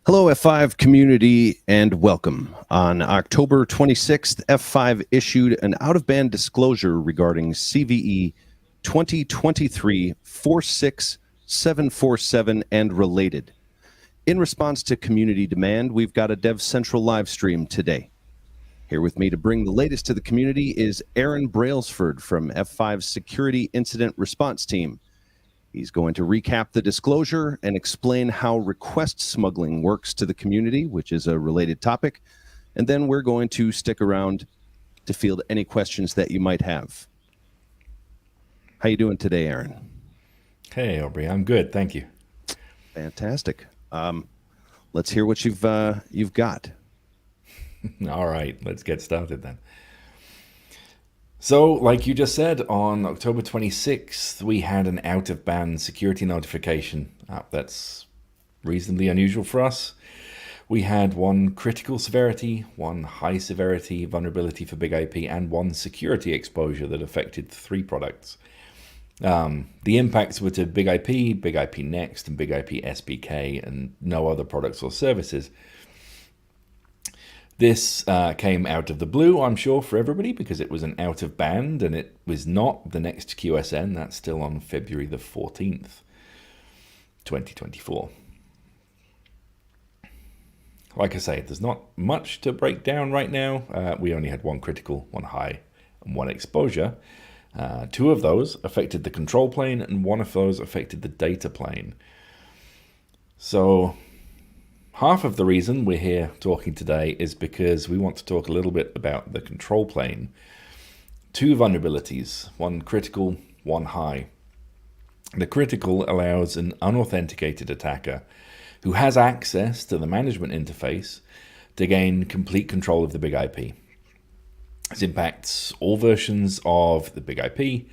Hello, F5 community, and welcome. On October 26th, F5 issued an out-of-band disclosure regarding CVE 2023-46747 and related. In response to community demand, we've got a DevCentral live stream today. Here with me to bring the latest to the community is Aaron Brailsford from F5's Security Incident Response Team. He's going to recap the disclosure and explain how request smuggling works to the community, which is a related topic. And then we're going to stick around to field any questions that you might have. How you doing today, Aaron? Hey, Aubrey. I'm good. Thank you. Fantastic. Let's hear what you've got. All right. Let's get started then. So, like you just said, on October 26th, we had an out-of-band security notification. That's reasonably unusual for us. We had one critical severity, one high severity vulnerability for Big IP, and one security exposure that affected 3 products. The impacts were to Big IP Next, and Big IP SBK, and no other products or services. This came out of the blue, I'm sure, for everybody, because it was an out-of-band, and it was not the next QSN. That's still on February the 14th, 2024. Like I say, there's not much to break down right now. We only had one critical, one high, and one exposure. 2 of those affected the control plane, and 1 of those affected the data plane. So half of the reason we're here talking today is because we want to talk a little bit about the control plane. 2 vulnerabilities, one critical, one high. The critical allows an unauthenticated attacker who has access to the management interface to gain complete control of the Big IP. This impacts all versions of the Big IP,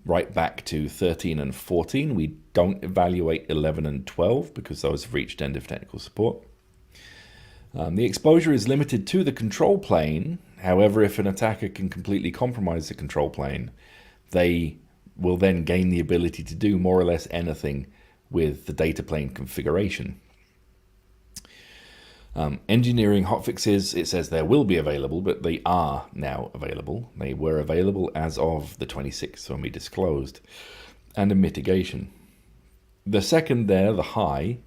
right back to 13 and 14. We don't evaluate 11 and 12 because those have reached end of technical support. The exposure is limited to the control plane. However, if an attacker can completely compromise the control plane, they will then gain the ability to do more or less anything with the data plane configuration. Engineering hotfixes, it says there will be available, but they are now available. They were available as of the 26th when we disclosed. And a mitigation. The second there, the high,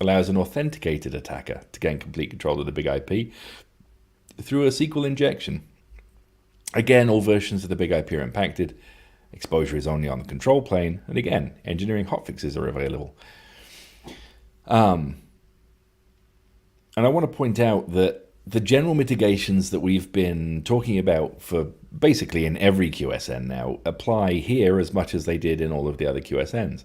allows an authenticated attacker to gain complete control of the Big IP through a SQL injection. Again, all versions of the Big IP are impacted. Exposure is only on the control plane. And again, engineering hotfixes are available. And I want to point out that the general mitigations that we've been talking about for basically in every QSN now apply here as much as they did in all of the other QSNs.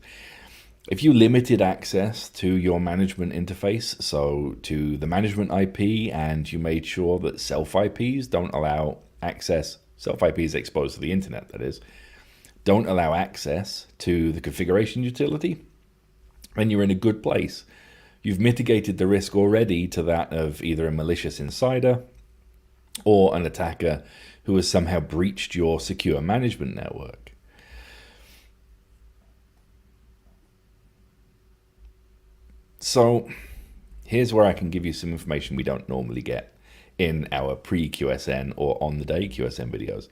If you limited access to your management interface, so to the management IP, and you made sure that self-IPs don't allow access, self-IPs exposed to the internet, that is, don't allow access to the configuration utility, then you're in a good place. You've mitigated the risk already to that of either a malicious insider or an attacker who has somehow breached your secure management network. So here's where I can give you some information we don't normally get in our pre-QSN or on-the-day QSN videos.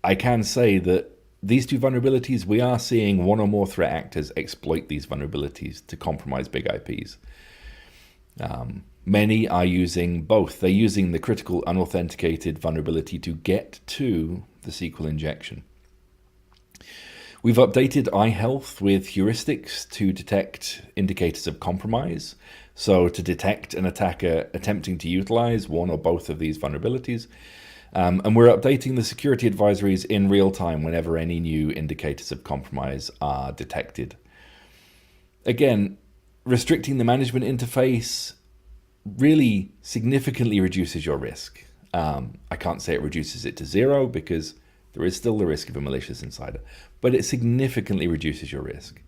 I can say that these 2 vulnerabilities, we are seeing 1 or more threat actors exploit these vulnerabilities to compromise Big IPs. Many are using both. They're using the critical unauthenticated vulnerability to get to the SQL injection. We've updated iHealth with heuristics to detect indicators of compromise. So to detect an attacker attempting to utilize 1 or both of these vulnerabilities. And we're updating the security advisories in real time whenever any new indicators of compromise are detected. Again, restricting the management interface really significantly reduces your risk. I can't say it reduces it to 0 because there is still the risk of a malicious insider, but it significantly reduces your risk.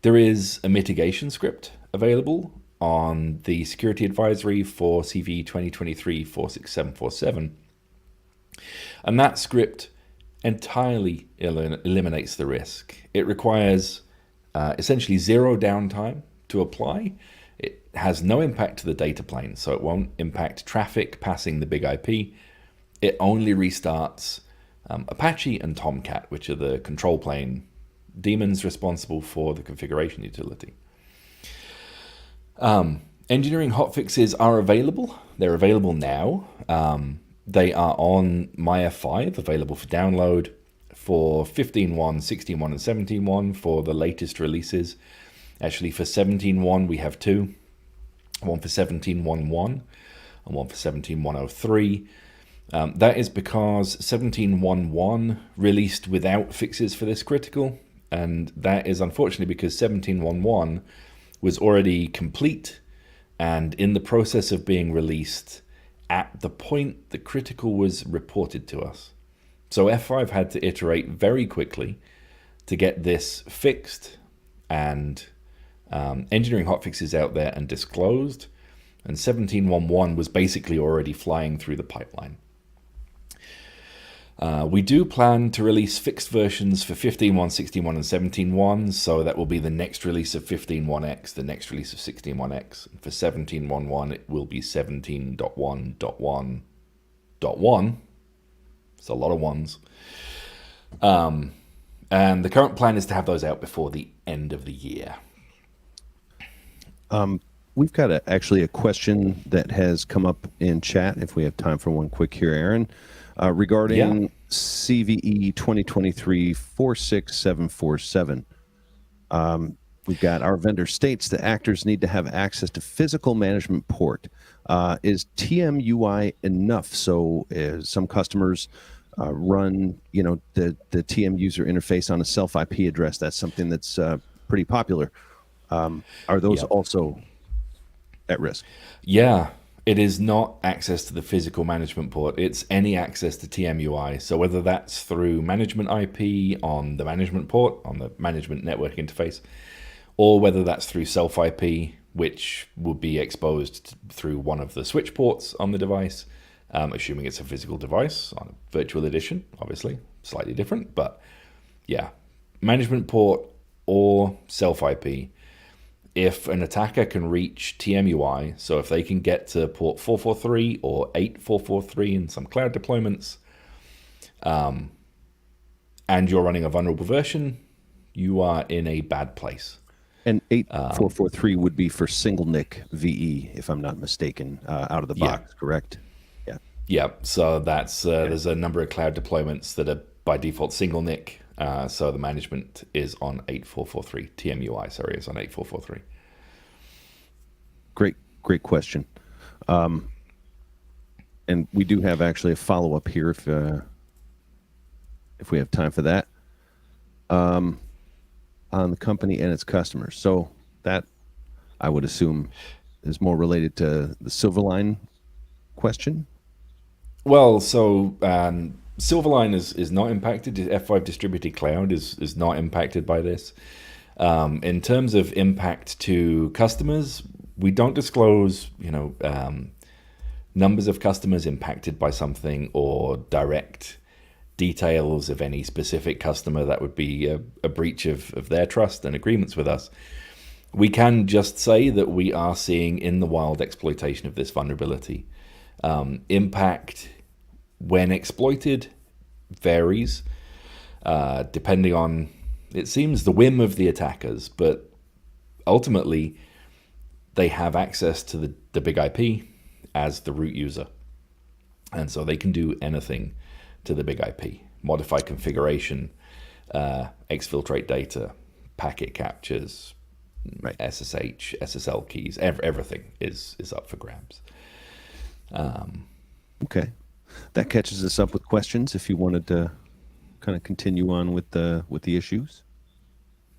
There is a mitigation script available on the security advisory for CVE-2023-46747. And that script entirely eliminates the risk. It requires essentially 0 downtime to apply. It has no impact to the data plane, so it won't impact traffic passing the big IP. It only restarts Apache and Tomcat, which are the control plane daemons responsible for the configuration utility. Engineering hotfixes are available. They're available now. They are on MyF5, available for download for 15.1, 16.1, and 17.1 for the latest releases. Actually, for 17.1, we have two. One for 17.1.1 and one for 17.103. That is because 17.1.1 released without fixes for this critical, and that is unfortunately because 17.1.1 was already complete and in the process of being released at the point the critical was reported to us. So F5 had to iterate very quickly to get this fixed and engineering hotfixes out there and disclosed, and 17.1.1 was basically already flying through the pipeline. We do plan to release fixed versions for 15.1, 16.1, and 17.1, so that will be the next release of 15.1x, the next release of 16.1x. For 17.1.1, it will be 17.1.1.1. It's a lot of ones. And the current plan is to have those out before the end of the year. We've got actually a question that has come up in chat, if we have time for one quick here, Aaron, regarding CVE 2023-46747. We've got our vendor states that actors need to have access to physical management port. Is TMUI enough? So some customers run, the TM user interface on a self IP address. That's something that's pretty popular. Are those also at risk? Yeah, it is not access to the physical management port. It's any access to TMUI. So whether that's through management IP on the management port, on the management network interface, or whether that's through self IP, which would be exposed through one of the switch ports on the device, assuming it's a physical device on a virtual edition, obviously, slightly different. But yeah, management port or self IP. If an attacker can reach TMUI, so if they can get to port 443 or 8443 in some cloud deployments, and you're running a vulnerable version, you are in a bad place. And 8443 would be for single NIC VE, if I'm not mistaken, out of the box, correct? Yeah. Yeah, so that's there's a number of cloud deployments that are by default single NIC. So the management is on 8443. TMUI, sorry, is on 8443. Great question. And we do have actually a follow-up here if we have time for that, on the company and its customers. So that, I would assume, is more related to the Silverline question. Well, so Silverline is not impacted. F5 Distributed Cloud is not impacted by this. In terms of impact to customers, we don't disclose, numbers of customers impacted by something or direct details of any specific customer that would be a breach of their trust and agreements with us. We can just say that we are seeing in the wild exploitation of this vulnerability. Impact when exploited varies depending on, it seems, the whim of the attackers, but ultimately they have access to the big IP as the root user, and so they can do anything to the big IP, modify configuration, exfiltrate data, packet captures, right. SSH, SSL keys, everything is up for grabs. Okay. That catches us up with questions if you wanted to kind of continue on with the issues.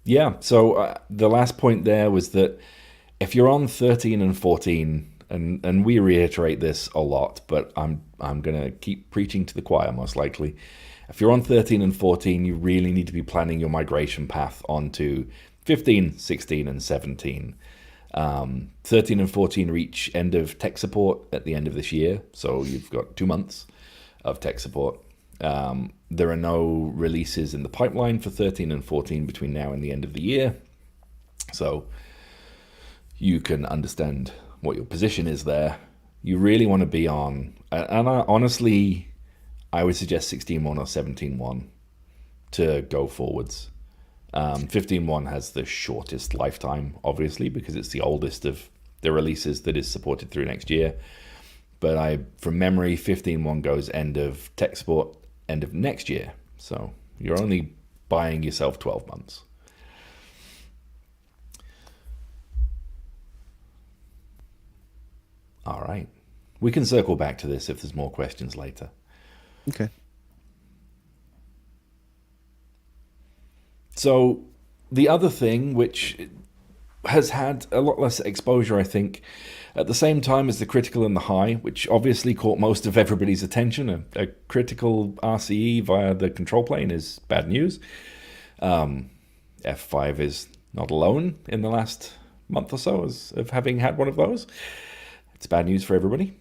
Yeah, so the last point there was that if you're on 13 and 14, and we reiterate this a lot, but I'm going to keep preaching to the choir most likely. If you're on 13 and 14, you really need to be planning your migration path onto 15, 16, and 17. 13 and 14 reach end of tech support at the end of this year, so you've got 2 months of tech support. There are no releases in the pipeline for 13 and 14 between now and the end of the year. So you can understand what your position is there. You really want to be on, and honestly, I would suggest 16.1 or 17.1 to go forwards. 15.1 has the shortest lifetime, obviously, because it's the oldest of the releases that is supported through next year. But from memory, 15.1 goes end of tech support, end of next year. So you're only buying yourself 12 months. All right. We can circle back to this if there's more questions later. Okay. So the other thing, which has had a lot less exposure, I think, at the same time as the critical and the high, which obviously caught most of everybody's attention. A critical RCE via the control plane is bad news. F5 is not alone in the last month or so of having had one of those. It's bad news for everybody.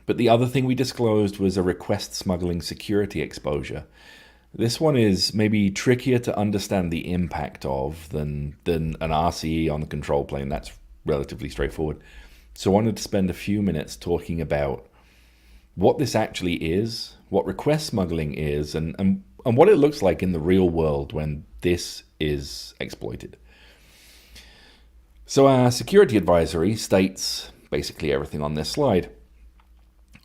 But the other thing we disclosed was a request smuggling security exposure. This one is maybe trickier to understand the impact of than an RCE on the control plane. That's relatively straightforward. So I wanted to spend a few minutes talking about what this actually is, what request smuggling is, and what it looks like in the real world when this is exploited. So our security advisory states basically everything on this slide.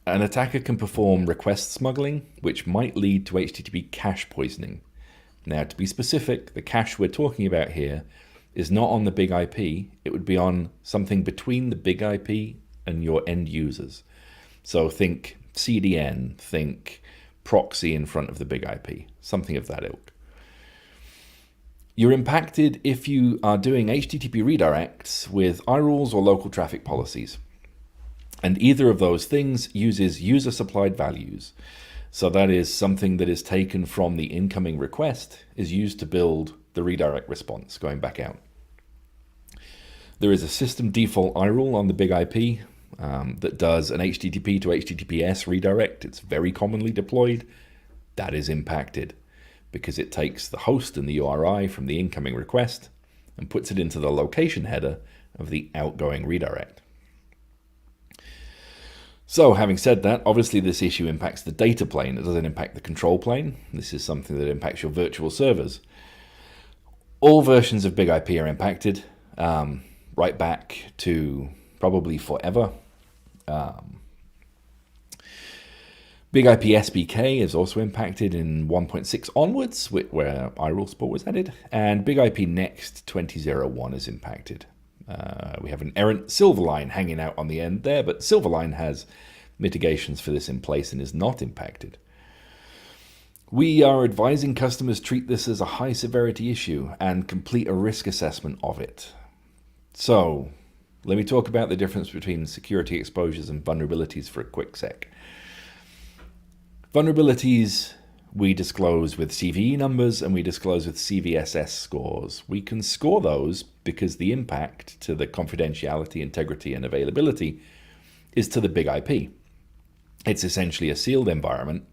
An attacker can perform request smuggling, which might lead to HTTP cache poisoning. Now, to be specific, the cache we're talking about here is not on the big IP. It would be on something between the big IP and your end users. So think CDN, think proxy in front of the big IP, something of that ilk. You're impacted if you are doing HTTP redirects with iRules or local traffic policies. And either of those things uses user-supplied values. So that is something that is taken from the incoming request, is used to build the redirect response going back out. There is a system default iRule on the big IP that does an HTTP to HTTPS redirect. It's very commonly deployed. That is impacted because it takes the host and the URI from the incoming request and puts it into the location header of the outgoing redirect. So having said that, obviously this issue impacts the data plane. It doesn't impact the control plane. This is something that impacts your virtual servers. All versions of Big IP are impacted, right back to probably forever. Big IP SBK is also impacted in 1.6 onwards, where iRule support was added, and Big IP Next 20.01 is impacted. We have an errant Silverline hanging out on the end there, but Silverline has mitigations for this in place and is not impacted. We are advising customers treat this as a high severity issue and complete a risk assessment of it. So let me talk about the difference between security exposures and vulnerabilities for a quick sec. Vulnerabilities we disclose with CVE numbers and we disclose with CVSS scores. We can score those because the impact to the confidentiality, integrity, and availability is to the big IP. It's essentially a sealed environment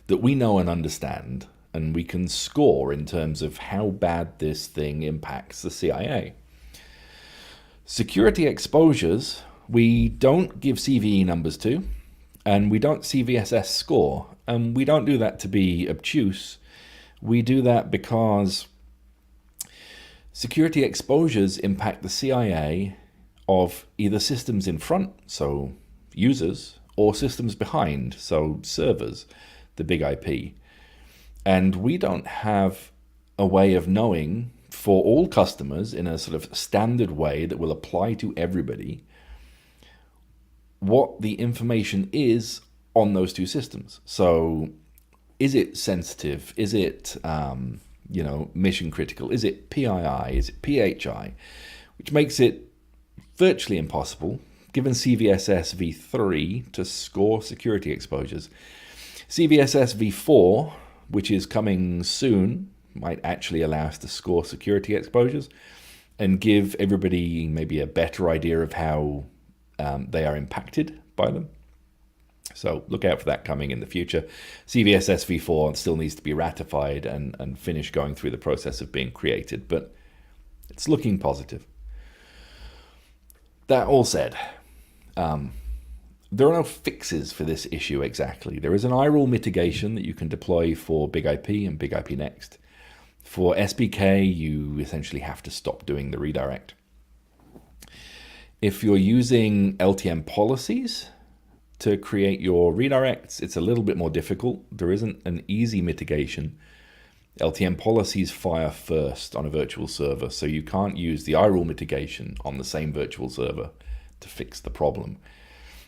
that we know and understand, and we can score in terms of how bad this thing impacts the CIA. Security exposures, we don't give CVE numbers to, and we don't CVSS score. And we don't do that to be obtuse. We do that because security exposures impact the CIA of either systems in front, so users, or systems behind, so servers, the big IP. And we don't have a way of knowing for all customers in a sort of standard way that will apply to everybody what the information is on those two systems. So is it sensitive? Is it mission critical? Is it PII? Is it PHI? Which makes it virtually impossible, given CVSS v3, to score security exposures. CVSS v4, which is coming soon, might actually allow us to score security exposures and give everybody maybe a better idea of how they are impacted by them. So look out for that coming in the future. CVSS v4 still needs to be ratified and finish going through the process of being created, but it's looking positive. That all said, there are no fixes for this issue exactly. There is an IRUL mitigation that you can deploy for Big IP and Big IP Next. For SBK, you essentially have to stop doing the redirect. If you're using LTM policies to create your redirects, it's a little bit more difficult. There isn't an easy mitigation. LTM policies fire first on a virtual server, so you can't use the IRUL mitigation on the same virtual server to fix the problem.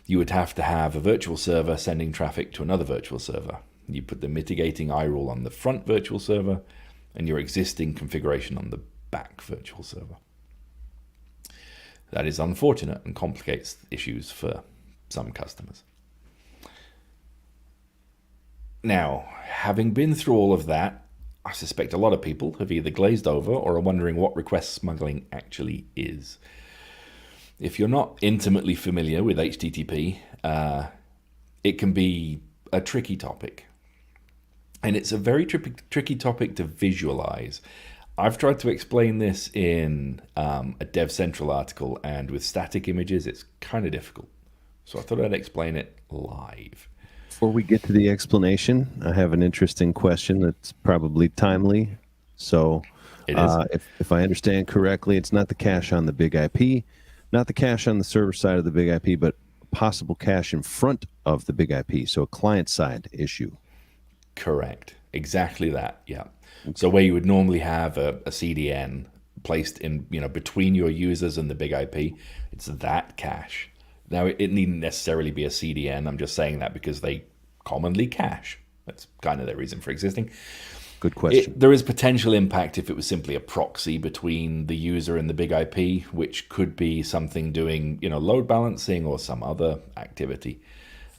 You would have to have a virtual server sending traffic to another virtual server. You put the mitigating IRUL on the front virtual server and your existing configuration on the back virtual server. That is unfortunate and complicates issues for some customers. Now, having been through all of that, I suspect a lot of people have either glazed over or are wondering what request smuggling actually is. If you're not intimately familiar with HTTP, it can be a tricky topic. And it's a very tricky topic to visualize. I've tried to explain this in a DevCentral article, and with static images, it's kind of difficult. So I thought I'd explain it live. Before we get to the explanation, I have an interesting question that's probably timely. So It is. If I understand correctly, it's not the cache on the Big IP, not the cache on the server side of the Big IP, but possible cache in front of the Big IP, so a client-side issue. Correct. Exactly that, yeah. So where you would normally have a CDN placed in, between your users and the Big IP, it's that cache. Now, it needn't necessarily be a CDN. I'm just saying that because they commonly cache. That's kind of their reason for existing. Good question. There is potential impact if it was simply a proxy between the user and the Big IP, which could be something doing, load balancing or some other activity.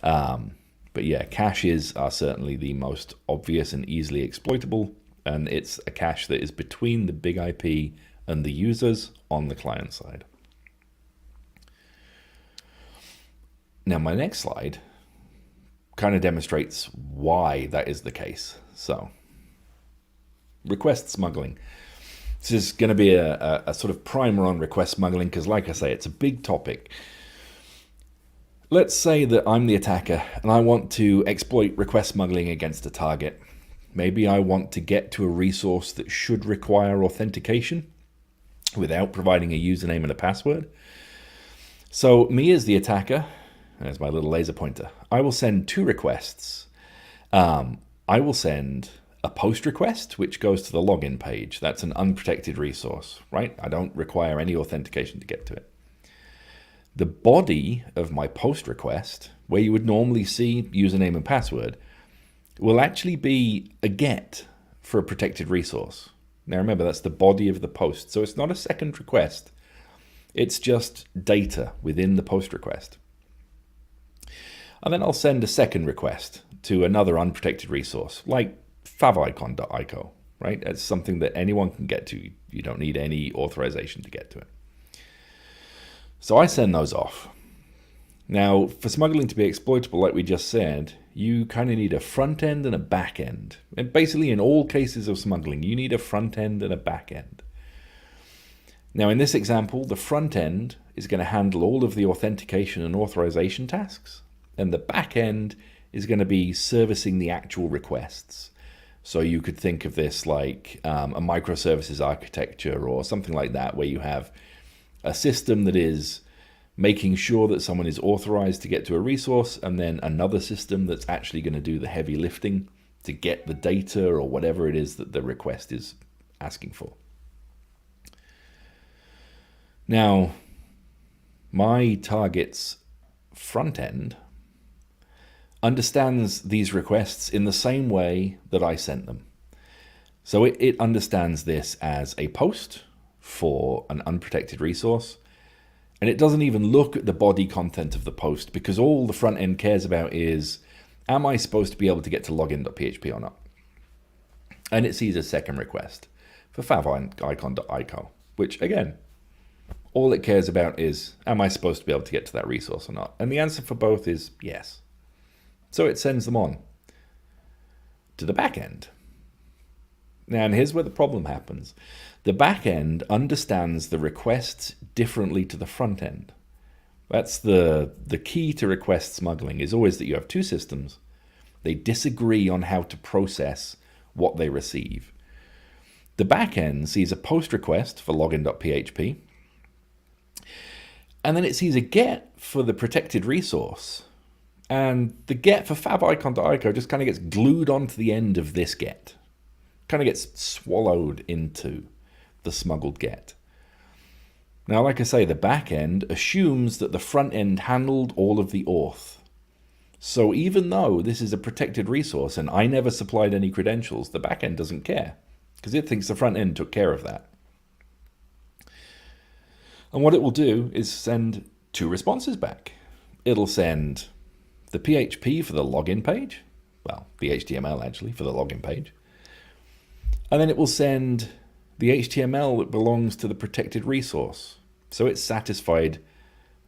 But yeah, caches are certainly the most obvious and easily exploitable, and it's a cache that is between the Big IP and the users on the client side. Now, my next slide kind of demonstrates why that is the case. So, request smuggling. This is going to be a sort of primer on request smuggling because, like I say, it's a big topic. Let's say that I'm the attacker and I want to exploit request smuggling against a target. Maybe I want to get to a resource that should require authentication without providing a username and a password. So me as the attacker, there's my little laser pointer, I will send two requests. I will send a post request, which goes to the login page. That's an unprotected resource, right? I don't require any authentication to get to it. The body of my post request, where you would normally see username and password, will actually be a GET for a protected resource. Now remember, that's the body of the post. So it's not a second request. It's just data within the post request. And then I'll send a second request to another unprotected resource, like favicon.ico, right? It's something that anyone can get to. You don't need any authorization to get to it. So I send those off. Now, for smuggling to be exploitable, like we just said, you kind of need a front end and a back end. And basically, in all cases of smuggling, you need a front end and a back end. Now, in this example, the front end is going to handle all of the authentication and authorization tasks, and the back end is going to be servicing the actual requests. So you could think of this like a microservices architecture or something like that, where you have a system that is making sure that someone is authorized to get to a resource, and then another system that's actually going to do the heavy lifting to get the data or whatever it is that the request is asking for. Now, my target's front end understands these requests in the same way that I sent them. So it understands this as a post for an unprotected resource, and it doesn't even look at the body content of the post, because all the front end cares about is, am I supposed to be able to get to login.php or not? And it sees a second request for favicon.ico, which again, all it cares about is, am I supposed to be able to get to that resource or not? And the answer for both is yes. So it sends them on to the back end. Now, and here's where the problem happens. The back end understands the requests differently to the front end. That's the key to request smuggling, is always that you have two systems. They disagree on how to process what they receive. The backend sees a post request for login.php, and then it sees a get for the protected resource. And the get for favicon.ico just kind of gets glued onto the end of this get. Kind of gets swallowed into the smuggled get. Now, like I say, the backend assumes that the front end handled all of the auth. So even though this is a protected resource and I never supplied any credentials, the backend doesn't care because it thinks the front end took care of that. And what it will do is send two responses back. It'll send the PHP for the login page, well, the HTML actually for the login page, and then it will send the HTML that belongs to the protected resource. So it's satisfied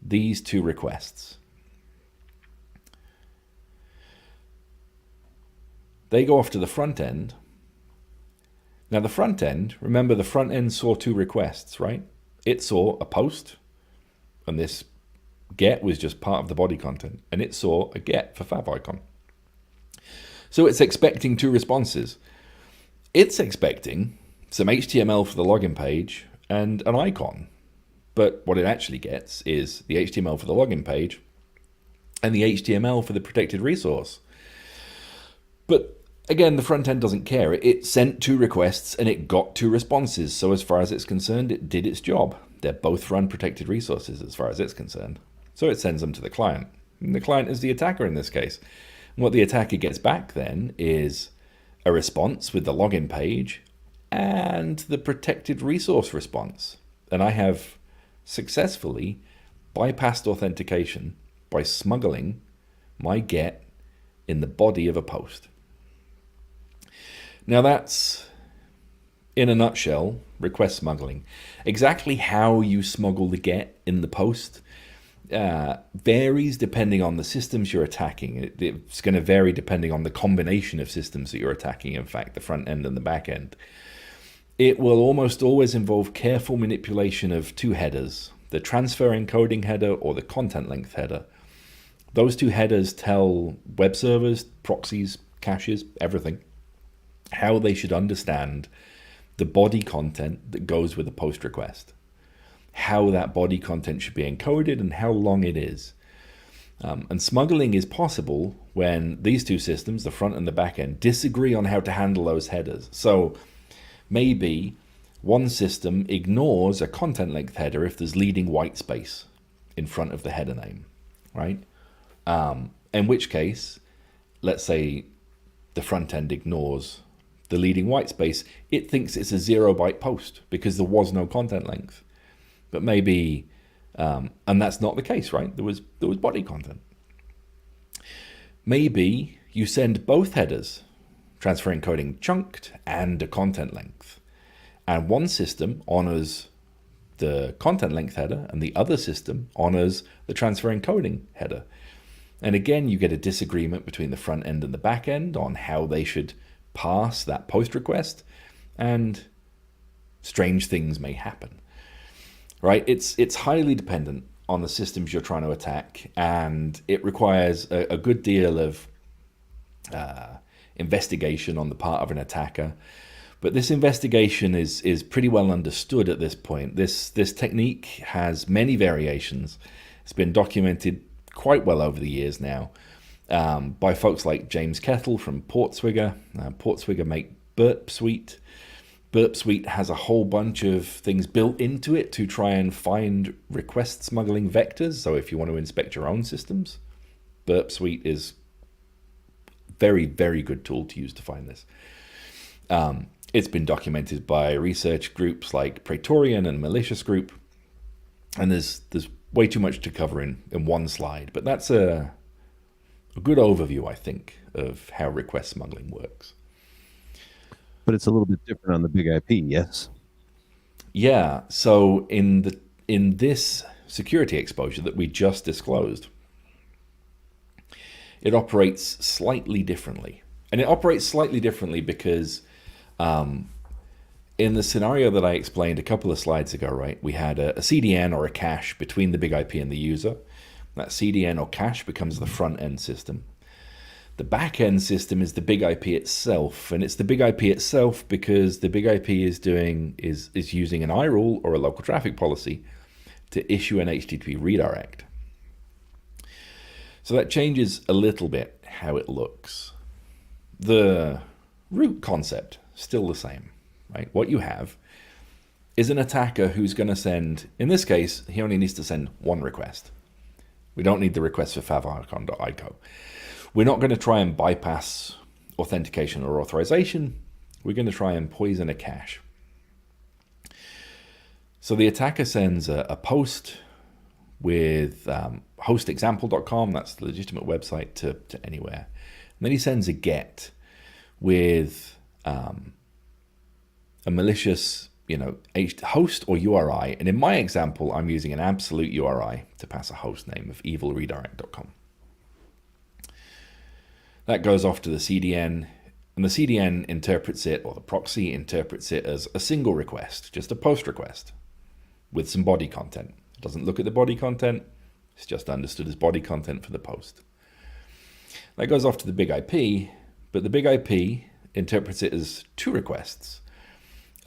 these two requests. They go off to the front end. Now the front end, remember the front end saw two requests, right? It saw a post, and this get was just part of the body content, and it saw a get for favicon. So it's expecting two responses. It's expecting some HTML for the login page and an icon. But what it actually gets is the HTML for the login page and the HTML for the protected resource. But again, the front end doesn't care. It sent two requests and it got two responses. So as far as it's concerned, it did its job. They're both run protected resources as far as it's concerned. So it sends them to the client. And the client is the attacker in this case. And what the attacker gets back then is a response with the login page and the protected resource response. And I have successfully bypassed authentication by smuggling my get in the body of a post. Now that's, in a nutshell, request smuggling. Exactly how you smuggle the get in the post varies depending on the systems you're attacking. It's going to vary depending on the combination of systems that you're attacking, in fact, the front end and the back end. It will almost always involve careful manipulation of two headers, the transfer encoding header or the content length header. Those two headers tell web servers, proxies, caches, everything, how they should understand the body content that goes with a post request, how that body content should be encoded and how long it is. And smuggling is possible when these two systems, the front and the back end, disagree on how to handle those headers. So maybe one system ignores a content length header if there's leading white space in front of the header name, right? In which case, let's say the front end ignores the leading white space, it thinks it's a 0-byte post because there was no content length. But maybe, and that's not the case, right? There was body content. Maybe you send both headers, transfer encoding chunked and a content length. And one system honors the content length header and the other system honors the transfer encoding header. And again, you get a disagreement between the front end and the back end on how they should pass that post request, and strange things may happen, right? It's highly dependent on the systems you're trying to attack, and it requires a good deal of investigation on the part of an attacker. But this investigation is pretty well understood at this point. This technique has many variations. It's been documented quite well over the years now by folks like James Kettle from Portswigger. Portswigger make Burp Suite. Burp Suite has a whole bunch of things built into it to try and find request smuggling vectors. So if you want to inspect your own systems, Burp Suite is very, very good tool to use to find this. It's been documented by research groups like Praetorian and Malicious Group, and there's way too much to cover in one slide, but that's a good overview, I think, of how request smuggling works. But it's a little bit different on the big IP, yes? Yeah, so in this security exposure that we just disclosed, it operates slightly differently. And it operates slightly differently because in the scenario that I explained a couple of slides ago, right, we had a CDN or a cache between the big IP and the user. That CDN or cache becomes the front-end system. The back-end system is the big IP itself, and it's the big IP itself because the big IP is using an IRUL or a local traffic policy to issue an HTTP redirect. So that changes a little bit how it looks. The root concept, still the same, right? What you have is an attacker who's going to send, in this case, he only needs to send one request. We don't need the request for favicon.ico. We're not going to try and bypass authentication or authorization. We're going to try and poison a cache. So the attacker sends a post with hostexample.com, that's the legitimate website, to anywhere. And then he sends a GET with a malicious host or URI. And in my example, I'm using an absolute URI to pass a host name of evilredirect.com. That goes off to the CDN, and the CDN interprets it, or the proxy interprets it as a single request, just a post request with some body content. It doesn't look at the body content, it's just understood as body content for the post. That goes off to the big IP, but the big IP interprets it as two requests,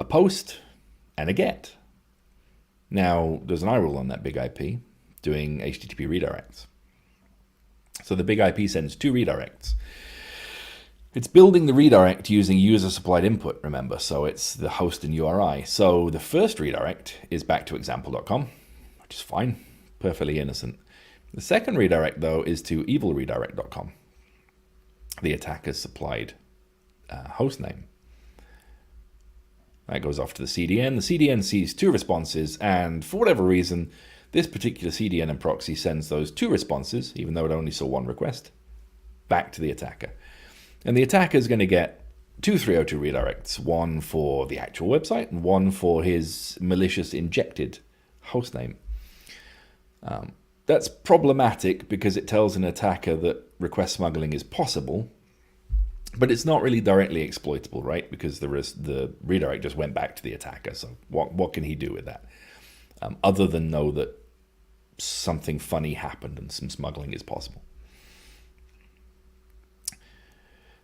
a post and a GET. Now, there's an IRUL on that big IP doing HTTP redirects. So the big IP sends two redirects. It's building the redirect using user-supplied input, remember, so it's the host and URI. So the first redirect is back to example.com, which is fine, perfectly innocent. The second redirect, though, is to evilredirect.com, the attacker's supplied host name. That goes off to the CDN. The CDN sees two responses, and for whatever reason, this particular CDN and proxy sends those two responses, even though it only saw one request, back to the attacker. And the attacker is going to get two 302 redirects, one for the actual website and one for his malicious injected hostname. That's problematic because it tells an attacker that request smuggling is possible, but it's not really directly exploitable, right? Because the redirect just went back to the attacker. So what can he do with that? Other than know that something funny happened and some smuggling is possible.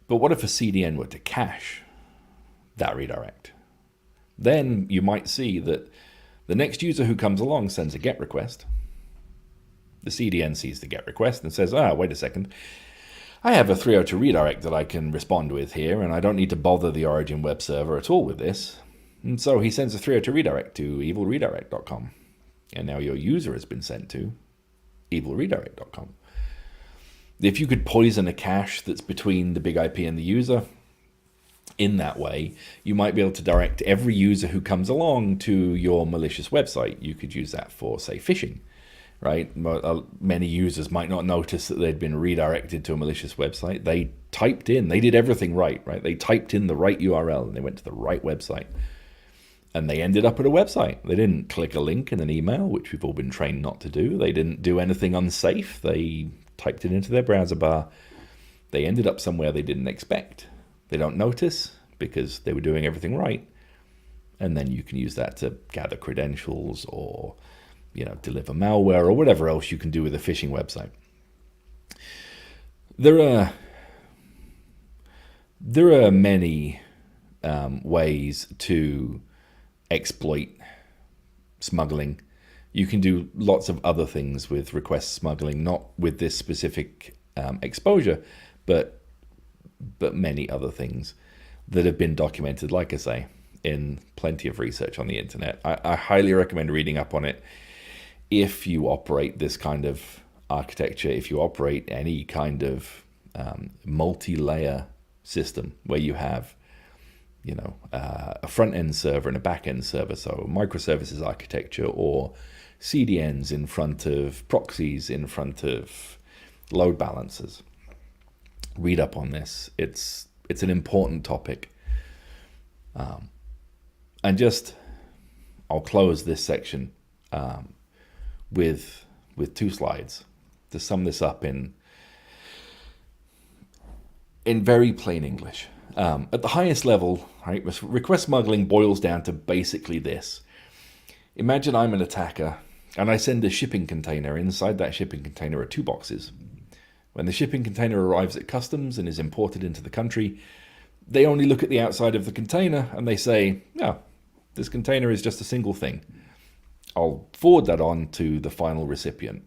But what if a CDN were to cache that redirect? Then you might see that the next user who comes along sends a GET request. The CDN sees the GET request and says, wait a second, I have a 302 redirect that I can respond with here, and I don't need to bother the origin web server at all with this. And so he sends a 302 redirect to evilredirect.com. And now your user has been sent to evilredirect.com. If you could poison a cache that's between the big IP and the user, in that way, you might be able to direct every user who comes along to your malicious website. You could use that for, say, phishing, right? Many users might not notice that they'd been redirected to a malicious website. They did everything right? They typed in the right URL and they went to the right website. And they ended up at a website. They didn't click a link in an email, which we've all been trained not to do. They didn't do anything unsafe. They typed it into their browser bar. They ended up somewhere they didn't expect. They don't notice because they were doing everything right. And then you can use that to gather credentials or, deliver malware or whatever else you can do with a phishing website. There are many ways to exploit smuggling. You can do lots of other things with request smuggling, not with this specific exposure, but many other things that have been documented, like I say, in plenty of research on the internet. I highly recommend reading up on it if you operate this kind of architecture, if you operate any kind of multi-layer system where you have a front-end server and a back-end server, so microservices architecture, or CDNs in front of proxies, in front of load balancers. Read up on this. It's an important topic. And I'll close this section with two slides to sum this up in very plain English. At the highest level, right, request smuggling boils down to basically this. Imagine I'm an attacker and I send a shipping container. Inside that shipping container are 2 boxes. When the shipping container arrives at customs and is imported into the country, they only look at the outside of the container and they say, "Yeah, this container is just a single thing." I'll forward that on to the final recipient.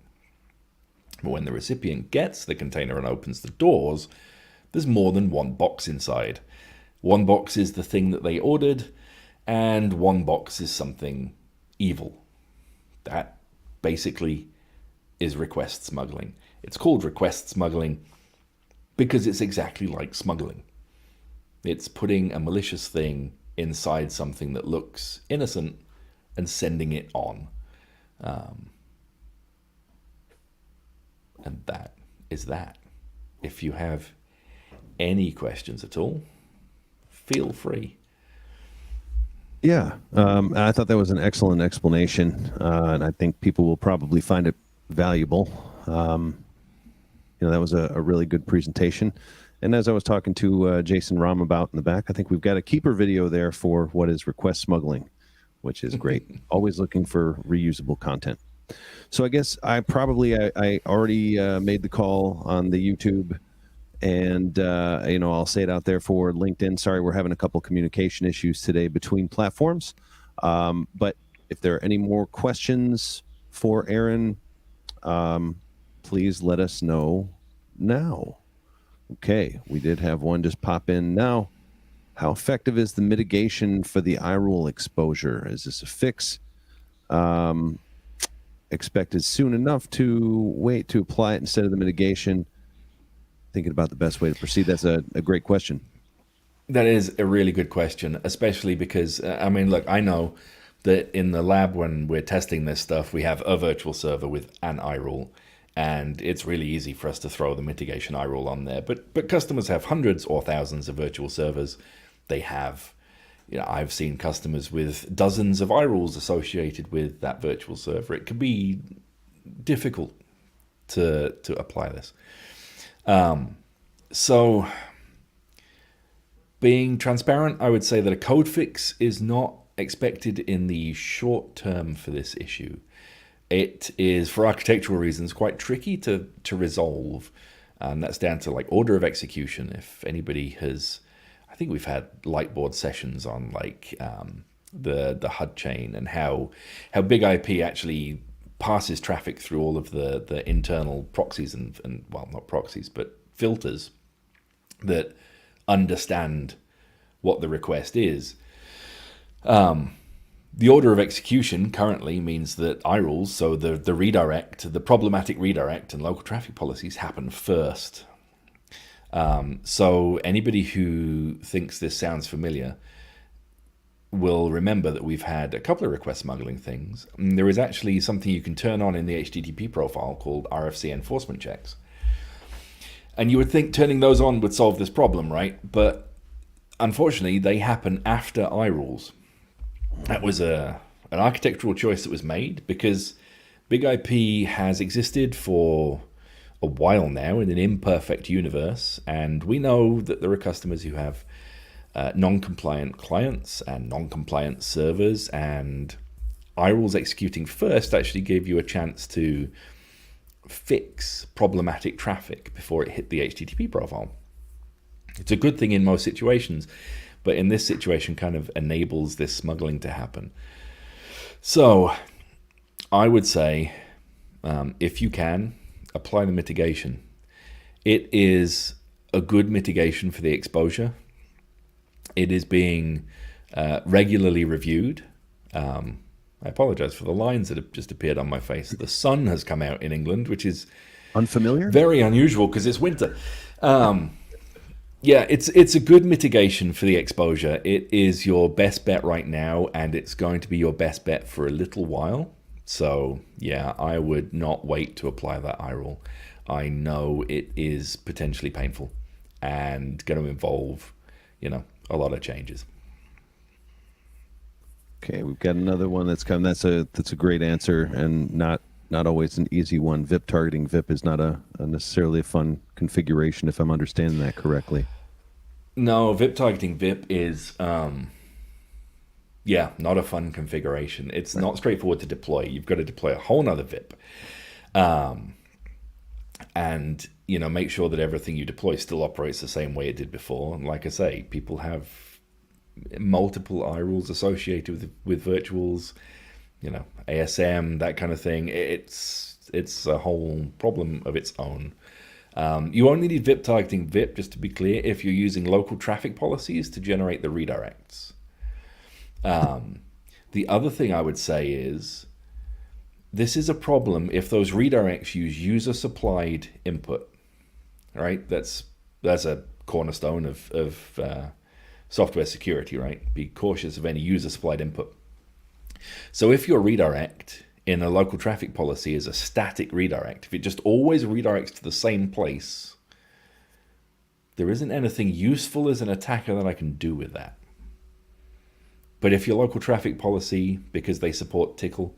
But when the recipient gets the container and opens the doors, there's more than 1 box inside. 1 box is the thing that they ordered, and 1 box is something evil. That basically is request smuggling. It's called request smuggling because it's exactly like smuggling. It's putting a malicious thing inside something that looks innocent and sending it on. And that is that. If you have any questions at all, feel free. Yeah, I thought that was an excellent explanation, and I think people will probably find it valuable. That was a really good presentation. And as I was talking to Jason Rahm about in the back, I think we've got a keeper video there for what is request smuggling, which is great. Always looking for reusable content. So I guess I already made the call on the YouTube, and I'll say it out there for LinkedIn. Sorry, we're having a couple communication issues today between platforms. But if there are any more questions for Aaron, please let us know now. Okay, we did have one just pop in now. How effective is the mitigation for the iRule exposure? Is this a fix expected soon enough to wait to apply it instead of the mitigation? Thinking about the best way to proceed. That's a great question. That is a really good question, especially because, look, I know that in the lab when we're testing this stuff, we have a virtual server with an iRule, and it's really easy for us to throw the mitigation iRule on there. But customers have hundreds or thousands of virtual servers. They have, I've seen customers with dozens of iRules associated with that virtual server. It can be difficult to apply this. So being transparent, I would say that a code fix is not expected in the short term for this issue. It is, for architectural reasons, quite tricky to resolve. And that's down to like order of execution. If anybody has, I think we've had lightboard sessions on like the HUD chain and how big IP actually passes traffic through all of the internal proxies and well, not proxies, but filters that understand what the request is. The order of execution currently means that iRules, so the redirect, the problematic redirect and local traffic policies happen first. So anybody who thinks this sounds familiar will remember that we've had a couple of request smuggling things. And there is actually something you can turn on in the HTTP profile called RFC enforcement checks. And you would think turning those on would solve this problem, right? But unfortunately, they happen after iRules. That was an architectural choice that was made because Big IP has existed for a while now in an imperfect universe, and we know that there are customers who have non-compliant clients and non-compliant servers, and iRules executing first actually gave you a chance to fix problematic traffic before it hit the HTTP profile. It's a good thing in most situations, but in this situation kind of enables this smuggling to happen. So I would say, if you can, apply the mitigation. It is a good mitigation for the exposure. It is being regularly reviewed. I apologize for the lines that have just appeared on my face. The sun has come out in England, which is unfamiliar, very unusual because it's winter. Yeah, it's a good mitigation for the exposure. It is your best bet right now, and it's going to be your best bet for a little while. So yeah, I would not wait to apply that iRule. I know it is potentially painful and going to involve, a lot of changes. Okay, we've got another one that's come. That's a great answer, and not always an easy one. VIP targeting. VIP is not a necessarily a fun configuration, if I'm understanding that correctly. No, VIP targeting. VIP is Yeah, not a fun configuration. It's not straightforward to deploy. You've got to deploy a whole nother VIP. And, make sure that everything you deploy still operates the same way it did before. And like I say, people have multiple iRules associated with virtuals, ASM, that kind of thing. It's a whole problem of its own. You only need VIP targeting VIP, just to be clear, if you're using local traffic policies to generate the redirects. The other thing I would say is, this is a problem if those redirects use user-supplied input. Right? That's a cornerstone of software security, right? Be cautious of any user-supplied input. So if your redirect in a local traffic policy is a static redirect, if it just always redirects to the same place, there isn't anything useful as an attacker that I can do with that. But if your local traffic policy, because they support Tickle,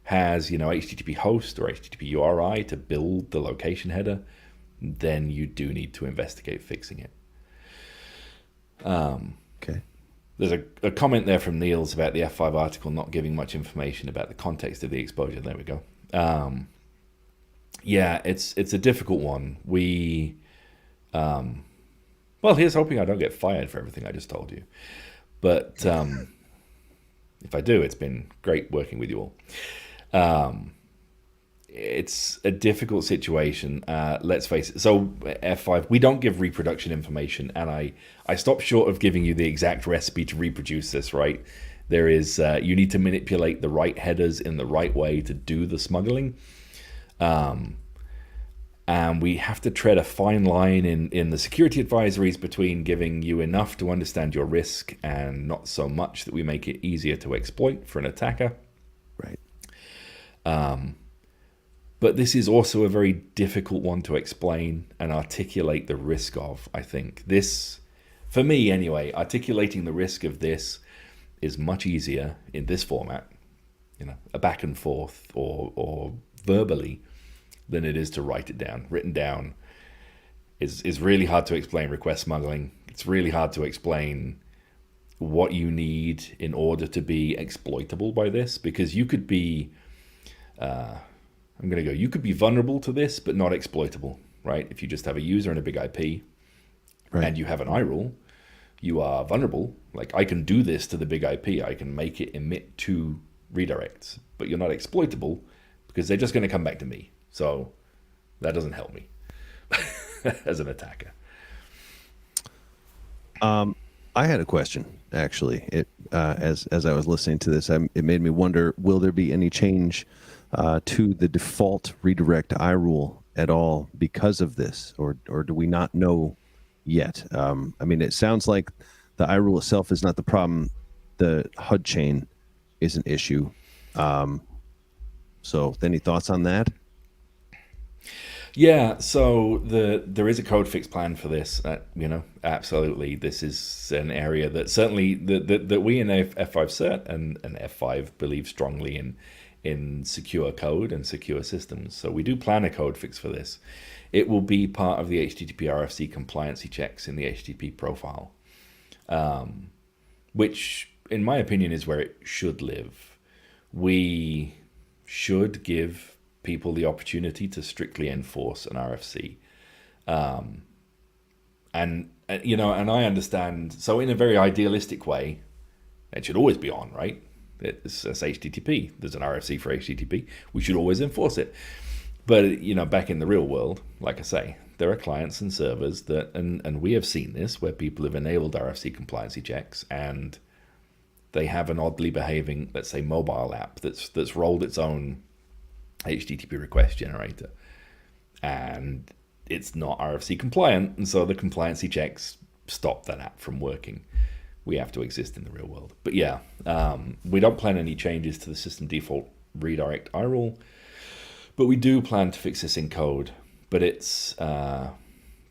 has HTTP host or HTTP URI to build the location header, then you do need to investigate fixing it. Okay. There's a comment there from Niels about the F5 article not giving much information about the context of the exposure. There we go. Yeah, it's a difficult one. Well, here's hoping I don't get fired for everything I just told you. But if I do, it's been great working with you all. It's a difficult situation. Let's face it. So F5, we don't give reproduction information, and I stopped short of giving you the exact recipe to reproduce this, right? There is, you need to manipulate the right headers in the right way to do the smuggling. And we have to tread a fine line in the security advisories between giving you enough to understand your risk and not so much that we make it easier to exploit for an attacker. Right. But this is also a very difficult one to explain and articulate the risk of, I think. This, for me anyway, articulating the risk of this is much easier in this format, a back and forth or verbally, than it is to write it down. Written down is really hard to explain request smuggling. It's really hard to explain what you need in order to be exploitable by this, because you could be... you could be vulnerable to this, but not exploitable, right? If you just have a user and a big IP, right, and you have an iRule, you are vulnerable. Like, I can do this to the big IP. I can make it emit 2 redirects, but you're not exploitable because they're just going to come back to me. So that doesn't help me as an attacker. I had a question, actually. As I was listening to this, it made me wonder, will there be any change to the default redirect iRule at all because of this, or do we not know yet? It sounds like the iRule itself is not the problem. The HUD chain is an issue. So any thoughts on that? Yeah, so there is a code fix plan for this. Absolutely. This is an area that certainly that we in F5 Cert and F5 believe strongly in secure code and secure systems. So we do plan a code fix for this. It will be part of the HTTP RFC compliancy checks in the HTTP profile, which, in my opinion, is where it should live. We should give people the opportunity to strictly enforce an RFC. And I understand, so in a very idealistic way, it should always be on, right? It's HTTP. There's an RFC for HTTP. We should always enforce it. But, back in the real world, like I say, there are clients and servers that, and we have seen this, where people have enabled RFC compliancy checks and they have an oddly behaving, let's say, mobile app that's rolled its own HTTP request generator, and it's not RFC compliant, and so the compliancy checks stop that app from working. We have to exist in the real world. But yeah, we don't plan any changes to the system default redirect iRule, but we do plan to fix this in code. But this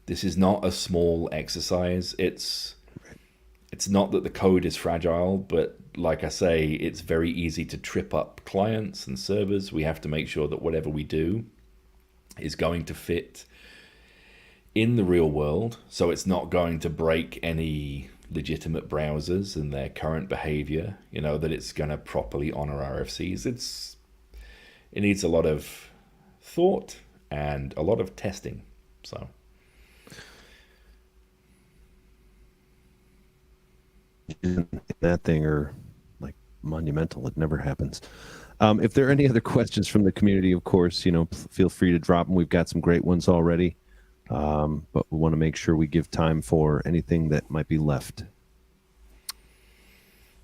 is not a small exercise. It's not that the code is fragile, but like I say, it's very easy to trip up clients and servers. We have to make sure that whatever we do is going to fit in the real world, so it's not going to break any legitimate browsers and their current behavior, that it's going to properly honor RFCs. It needs a lot of thought and a lot of testing. So that thing are like monumental. It never happens. If there are any other questions from the community, of course, feel free to drop them. We've got some great ones already, but we want to make sure we give time for anything that might be left.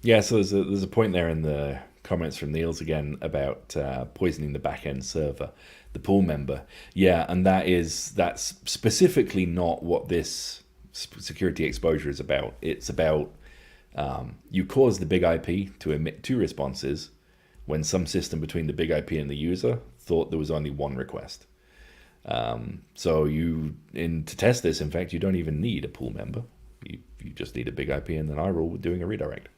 Yeah, so there's a point there in the comments from Niels again about poisoning the backend server, the pool member. Yeah, and that's specifically not what this security exposure is about. It's about you cause the big IP to emit 2 responses when some system between the big IP and the user thought there was only 1 request. So to test this, in fact, you don't even need a pool member. You just need a big IP and an iRule doing a redirect.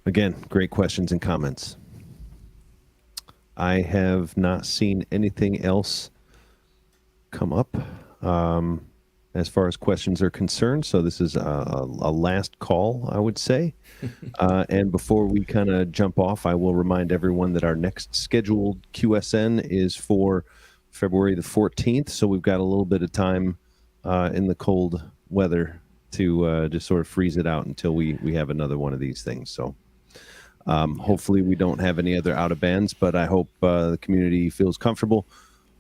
Again, great questions and comments. I have not seen anything else come up as far as questions are concerned. So this is a last call, I would say. And before we kind of jump off, I will remind everyone that our next scheduled QSN is for February the 14th. So we've got a little bit of time in the cold weather to just sort of freeze it out until we have another one of these things. So hopefully we don't have any other out of bands, but I hope the community feels comfortable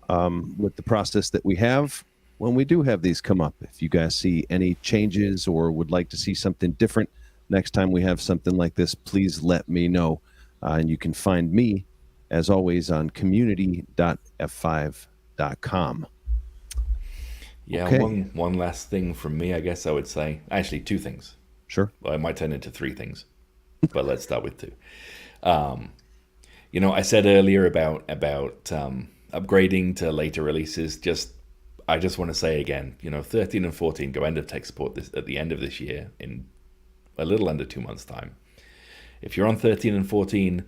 with the process that we have when we do have these come up. If you guys see any changes or would like to see something different next time we have something like this, please let me know. And you can find me, as always, on community.f5.com. Yeah, okay. One last thing from me, I guess I would say. Actually, 2 things. Sure. Well, it might turn into 3 things, but let's start with 2. I said earlier about upgrading to later releases. I just want to say again, 13 and 14 go end of tech support at the end of this year in a little under 2 months' time. If you're on 13 and 14,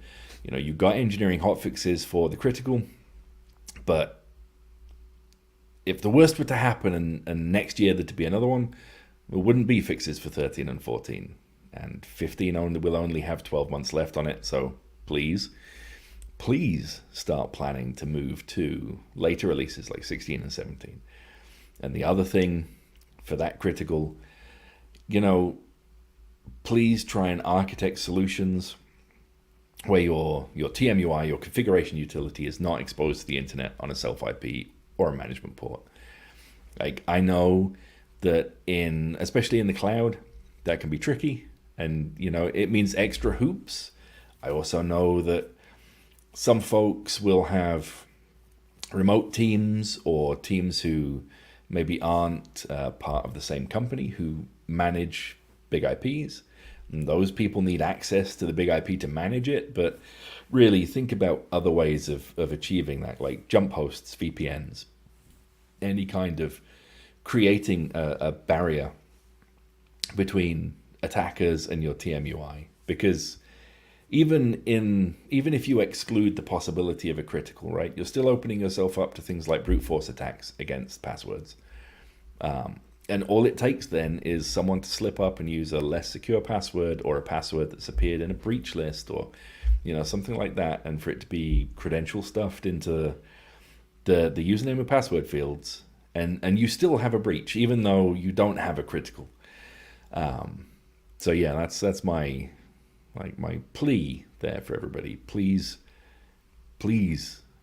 you've got engineering hotfixes for the critical, but if the worst were to happen and next year there to be another one, there wouldn't be fixes for 13 and 14. And 15 will only have 12 months left on it, so please start planning to move to later releases like 16 and 17. And the other thing for that critical, please try and architect solutions where your TMUI, your configuration utility, is not exposed to the internet on a self IP or a management port. Like, I know that especially in the cloud, that can be tricky, and it means extra hoops. I also know that some folks will have remote teams or teams who maybe aren't part of the same company who manage big IPs. And those people need access to the big IP to manage it, but really think about other ways of achieving that, like jump hosts, VPNs, any kind of creating a barrier between attackers and your TMUI. Because even if you exclude the possibility of a critical, right, you're still opening yourself up to things like brute force attacks against passwords. And all it takes then is someone to slip up and use a less secure password or a password that's appeared in a breach list or something like that, and for it to be credential stuffed into the username and password fields, and you still have a breach even though you don't have a critical. So yeah, that's my plea there for everybody. Please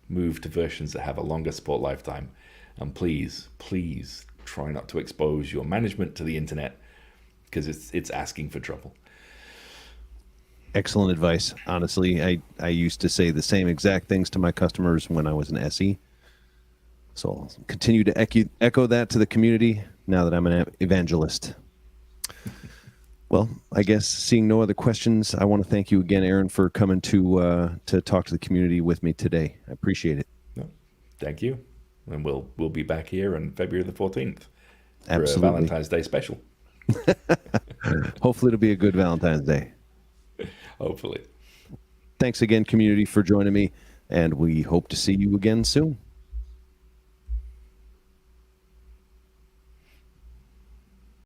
move to versions that have a longer support lifetime, and please try not to expose your management to the internet, because it's asking for trouble. Excellent advice. Honestly, I used to say the same exact things to my customers when I was an SE. So I'll continue to echo that to the community now that I'm an evangelist. Well, I guess seeing no other questions, I want to thank you again, Aaron, for coming to talk to the community with me today. I appreciate it. No, thank you. And we'll be back here on February the 14th for Absolutely. a Valentine's Day special. Hopefully it'll be a good Valentine's Day. Hopefully. Thanks again, community, for joining me, and we hope to see you again soon.